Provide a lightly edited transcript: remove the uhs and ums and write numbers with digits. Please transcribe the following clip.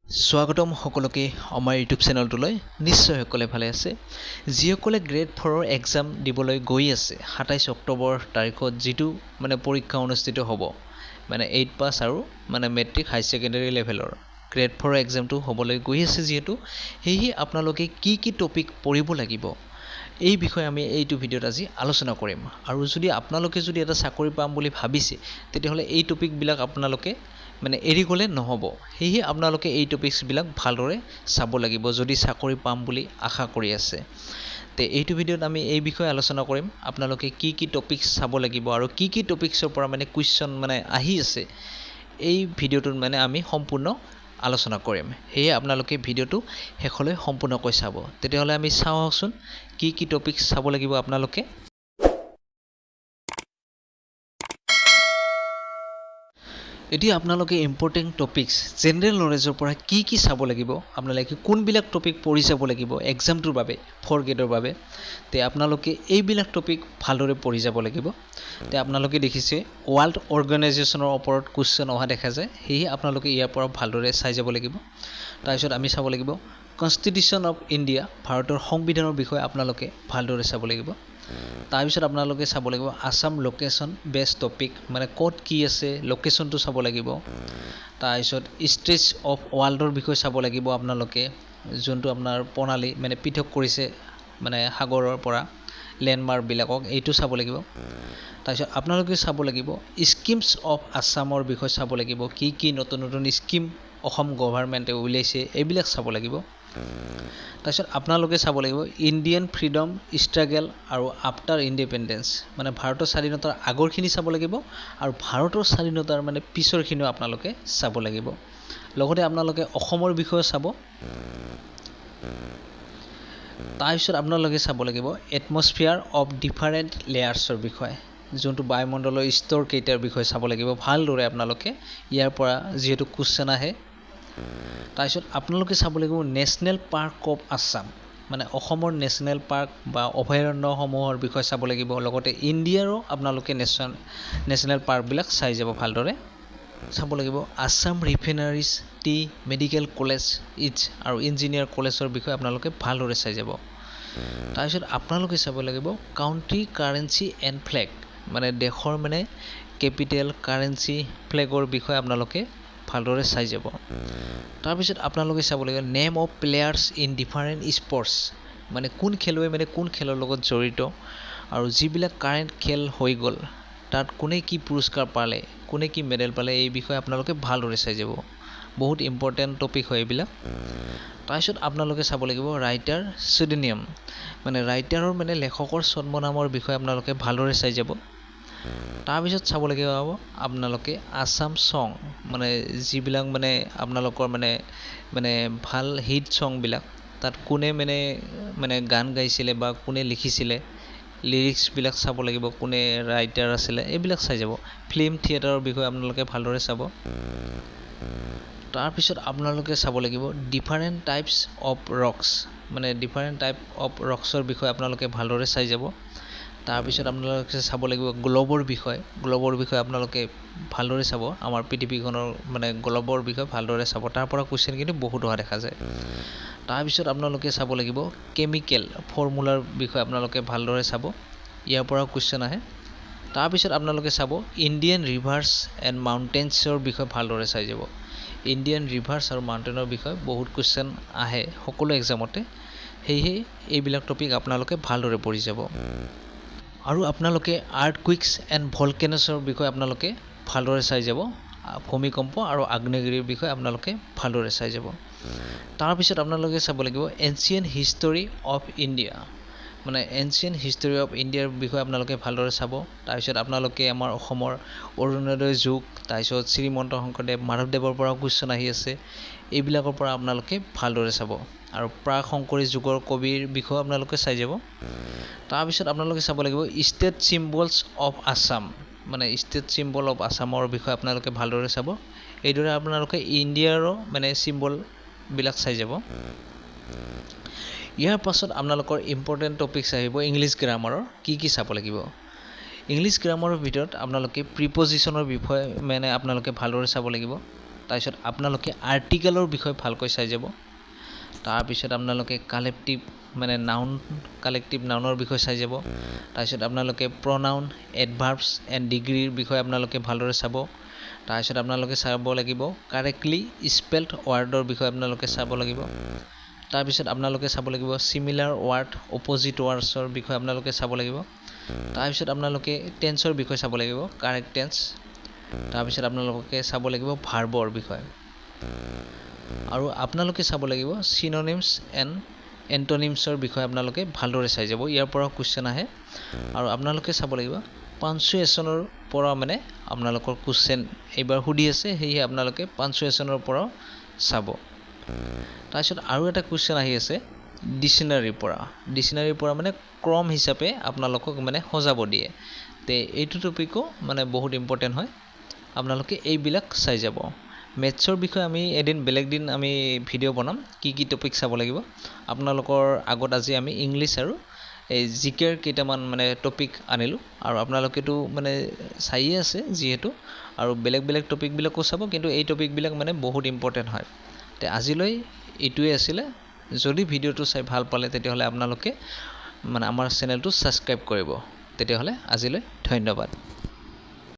স্বাগতম সকলোকে আমাৰ ইউটিউব চেনেলটোলৈ নিশ্চয় সকলে ভালে আছে যিসকলে গ্ৰেড 4 ৰ এক্সাম দিবলৈ গৈ আছে 27 অক্টোবৰ তাৰিখত যেটো পৰীক্ষা অনুষ্ঠিত হ'ব 8 পাস আৰু মেট্ৰিক হাই সেকেন্ডাৰী লেভেলৰ গ্ৰেড 4 ৰ এক্সামটো হ'বলৈ গৈ আছে যেহেতু হেহি আপোনালোকে কি টপিক পঢ়িব লাগিব এই বিষয়ে আমি এইটো ভিডিওত আজি আলোচনা কৰিম আৰু যদি আপোনালোকে যদি এটা চাকৰি পাম বুলি ভাবিছে তেতিয়াহলে এই টপিক বিলাক আপোনালোকে এৰি গলে নহব হেহি আপোনালোকে এই টপিকস বিলাক ভালদৰে চাব লাগিব যদি চাকৰি পাম বুলি আশা কৰি আছে তে এইটো ভিডিওত আমি এই বিষয়ে আলোচনা কৰিম আপোনালোকে কি টপিকস চাব লাগিব আৰু কি টপিকসৰ পৰা কোৱেশ্চন আহি আছে এই ভিডিওটোত আমি সম্পূৰ্ণ আলোচনা কৰিম হেয়ে আপোনালোকে ভিডিওটো হেখলৈ সম্পূৰ্ণকৈ চাব তেতিয়াহলে আমি চাওঁচোন কি টপিকস চাব লাগিব আপোনালোকে এতিয়া আপোনালোকে ইম্পৰ্টেন্ট টপিকস জেনাৰেল নলেজৰ পৰা কি চাব লাগিব আপোনালোকে কোনবিলাক টপিক পঢ়ি যাব লাগিব এক্সামটোৰ বাবে 4 গ্ৰেডৰ বাবে তে আপোনালোকে এইবিলাক টপিক ভালদৰে পঢ়ি যাব লাগিব তে আপোনালোকে দেখিছে ওয়াৰ্ল্ড অৰ্গানাইজেচনৰ ওপৰত কোৱেশ্চন অহা দেখা যায় হেহি আপোনালোকে ইয়াৰ পৰা ভালদৰে চাই যাব লাগিব তাৰপিছত আমি চাব লাগিব কনষ্টিটিউচন অফ ইণ্ডিয়া ভাৰতৰ সংবিধানৰ বিষয়ে আপোনালোকে ভালদৰে চাব লাগিব তাৰপিছত আপোনালোকে চাব লাগিব Assam location best topic code কি আছে লোকেশনটো চাব লাগিব তাৰপিছত ষ্ট্ৰেচ অফ ওয়াৰ্ল্ডৰ বিষয়ে চাব লাগিব আপোনালোকে যোনটো আপোনাৰ প্ৰণালী পৃথক কৰিছে সাগৰৰ পৰা লেণ্ডমাৰ্ক বিলাকক এইটো চাব লাগিব তাৰপিছত আপোনালোকে চাব লাগিব স্কিমছ অফ আসামৰ বিষয়ে চাব লাগিব কি নতুন স্কিম অসম গভৰ্ণমেণ্টে উলিয়াইছে এইবিলাক চাব লাগিব তাৰপিছত আপোনালোকে চাব লাগিব ইণ্ডিয়ান ফ্ৰীডম ষ্ট্ৰাগল আৰু আফটাৰ ইণ্ডিপেন্ডেন্স ভাৰতৰ স্বাধীনতাৰ আগৰখিনি চাব লাগিব আৰু ভাৰতৰ স্বাধীনতাৰ পিছৰখিনিও আপোনালোকে চাব লাগিব লগতে আপোনালোকে অসমৰ বিষয়ে চাব তাৰপিছত আপোনালোকে চাব লাগিব এটমস্ফিয়াৰ অফ ডিফাৰেন্ট লেয়াৰ্ছৰ বিষয়ে যোনটো বায়ুমণ্ডলৰ স্তৰ কেইটাৰ বিষয়ে চাব লাগিব ভালদৰে আপোনালোকে ইয়াৰ পৰা যেহেতু কোৱেশ্চন আহে তাৰপিছত আপোনালোকে চাব লাগিব নেশ্যনেল পাৰ্ক অফ আসাম অসমৰ নেশ্যনেল পাৰ্ক বা অভয়াৰণ্যসমূহৰ বিষয়ে চাব লাগিব লগতে ইণ্ডিয়াৰো আপোনালোকে নেশ্যনেল পাৰ্কবিলাক চাই যাব ভালদৰে চাব লাগিব আসাম ৰিফাইনাৰীজ টি মেডিকেল কলেজ আৰু ইঞ্জিনিয়াৰ কলেজৰ বিষয়ে আপোনালোকে ভালদৰে চাই যাব তাৰপিছত আপোনালোকে চাব লাগিব কাউন্ট্ৰি কাৰেন্সি এণ্ড ফ্লেগ দেশৰ কেপিটেল কাৰেন্সি ফ্লেগৰ বিষয়ে আপোনালোকে ভালদৰে চাই যাব তাৰপিছত আপোনালোকে চাব লাগিব name of players in different sports কোন খেলুৱৈ কোন খেলৰ লগত জড়িত আৰু যিবিলাক কাৰেন্ট খেল হৈ গ'ল তাত কোনে কি পুৰস্কাৰ পালে কোনে কি মেডেল পালে এই বিষয়ে আপোনালোকে ভালদৰে চাই যাব বহুত ইম্পৰ্টেন্ট টপিক হয় এইবিলাক তাৰপিছত আপোনালোকে চাব লাগিব ৰাইটাৰ সিডোনিয়াম ৰাইটাৰৰ লেখকৰ ছদ্মনামৰ বিষয়ে আপোনালোকে ভালদৰে চাই যাব তাৰপিছত চাব লাগিব আপোনালোকে আসাম সং যিবিলাক আপোনালোকৰ ভাল হিট সং বিলাক তাত কোনে গান গাইছিলে বা কোনে লিখিছিলে লিৰিক্স বিলাক চাব লাগিব কোনে ৰাইটাৰ আছিলে এইবিলাক চাই যাব ফিল্ম থিয়েটাৰৰ বিষয়ে আপোনালোকে ভালদৰে চাব তাৰপিছত আপোনালোকে চাব লাগিব different types of rocks different type of ৰক্সৰ বিষয়ে আপোনালোকে ভালদৰে চাই যাব তাৰপিছত আপোনালোকে চাব লাগিব গ্লোবৰ বিষয়ে আপোনালোকে ভালদৰে চাব আমাৰ পৃথিৱীখনৰ গ্লোবৰ বিষয়ে ভালদৰে চাব তাৰ পৰা কোৱেশ্চন কিন্তু বহুত অহা দেখা যায় তাৰপিছত আপোনালোকে চাব লাগিব কেমিকেল ফৰ্মুলাৰ বিষয়ে আপোনালোকে ভালদৰে চাব ইয়াৰ পৰা কোৱেশ্চন আহে তাৰপিছত আপোনালোকে চাব ইণ্ডিয়ান ৰিভাৰ্ছ এণ্ড মাউণ্টেইনছৰ বিষয়ে ভালদৰে চাই যাব ইণ্ডিয়ান ৰিভাৰ্ছ আৰু মাউণ্টেইনৰ বিষয়ে বহুত কোৱেশ্চন আহে সকলো এক্সামতে হেয়ে এইবিলাক টপিক আপোনালোকে ভালদৰে পঢ়ি যাব আৰু আপোনালোকে আৰ্থকুইকছ এণ্ড ভলকেনছৰ বিষয়ে আপোনালোকে ভালদৰে চাই যাব ভূমিকম্প আৰু আগ্নেয়গিৰিৰ বিষয়ে আপোনালোকে ভালদৰে চাই যাব তাৰপিছত আপোনালোকে চাব লাগিব ancient history of India ancient history of ইণ্ডিয়াৰ বিষয়ে আপোনালোকে ভালদৰে চাব তাৰপিছত আপোনালোকে আমাৰ অসমৰ অৰুণোদয় যুগ তাৰপিছত শ্ৰীমন্ত শংকৰদেৱ মাধৱদেৱৰ পৰা কোৱেশ্চন আহি আছে এইবিলাকৰ পৰা আপোনালোকে ভালদৰে চাব আৰু প্ৰাক শংকৰী যুগৰ কবিৰ বিষয়ে আপোনালোকে চাই যাব তাৰপিছত আপোনালোকে চাব লাগিব state symbols of Assam state symbol of আসামৰ বিষয়ে আপোনালোকে ভালদৰে চাব এইদৰে আপোনালোকে ইণ্ডিয়াৰো চিম্বল বিলাক চাই যাব ইয়াৰ পাছত আপোনালোকৰ ইম্পৰ্টেন্ট টপিকছ আহিব ইংলিছ গ্ৰামাৰৰ কি চাব লাগিব ইংলিছ গ্ৰামাৰৰ ভিতৰত আপোনালোকে প্ৰিপজিচনৰ বিষয়ে আপোনালোকে ভালদৰে চাব লাগিব তাৰপিছত আপোনালোকে আৰ্টিকেলৰ বিষয়ে ভালকৈ চাই যাব তাৰপিছত আপোনালোকে কালেক্টিভ মানে নাউন কালেক্টিভ নাউনৰ বিষয়ে চাই যাব তাৰপিছত আপোনালোকে প্ৰনাউন এডভাৰ্বছ এণ্ড ডিগ্ৰীৰ বিষয়ে আপোনালোকে ভালদৰে চাব তাৰপিছত আপোনালোকে চাব লাগিব কাৰেক্টলি স্পেল্ড ৱাৰ্ডৰ বিষয়ে আপোনালোকে চাব লাগিব তাৰপিছত আপোনালোকে চাব লাগিব সিমিলাৰ ৱাৰ্ড অপজিট ৱাৰ্ডছৰ বিষয়ে আপোনালোকে চাব লাগিব তাৰপিছত আপোনালোকে টেন্সৰ বিষয়ে চাব লাগিব কাৰেক্ট টেন্স তাৰপিছত আপোনালোকে চাব লাগিব ভাৰ্বৰ বিষয়ে আৰু আপোনালোকে চাব লাগিব সিনোনিমছ এণ্ড এণ্টনিমছৰ বিষয়ে আপোনালোকে ভালদৰে চাই যাব ইয়াৰ পৰা কুৱেশ্যন আহে আৰু আপোনালোকে চাব লাগিব পাঞ্চুৱেশ্যনৰ পৰা মানে আপোনালোকৰ কুৱেশ্যন এইবাৰ সুধি আছে সেয়ে আপোনালোকে পাঞ্চুৱেশ্যনৰ পৰা চাব তাৰপিছত আৰু এটা কুৱেশ্যন আহি আছে ডিকশ্যনাৰীৰ পৰা মানে ক্ৰম হিচাপে আপোনালোকক মানে সজাব দিয়ে তে এইটো টপিকো মানে বহুত ইম্পৰ্টেণ্ট হয় আপোনালোকে এইবিলাক চাই যাব মেথছৰ বিষয়ে আমি এদিন বেলেগ দিন আমি ভিডিঅ' বনাম কি টপিক চাব লাগিব আপোনালোকৰ আগত আজি আমি ইংলিছ আৰু এই জিকেৰ কেইটামান মানে টপিক আনিলোঁ আৰু আপোনালোকেতো মানে চাইয়ে আছে যিহেতু আৰু বেলেগ টপিকবিলাকো চাব কিন্তু এই টপিকবিলাক মানে বহুত ইম্পৰ্টেণ্ট হয় তে আজিলৈ এইটোৱে আছিলে যদি ভিডিঅ'টো চাই ভাল পালে তেতিয়াহ'লে আপোনালোকে মানে আমাৰ চেনেলটো ছাবস্ক্ৰাইব কৰিব তেতিয়াহ'লে আজিলৈ ধন্যবাদ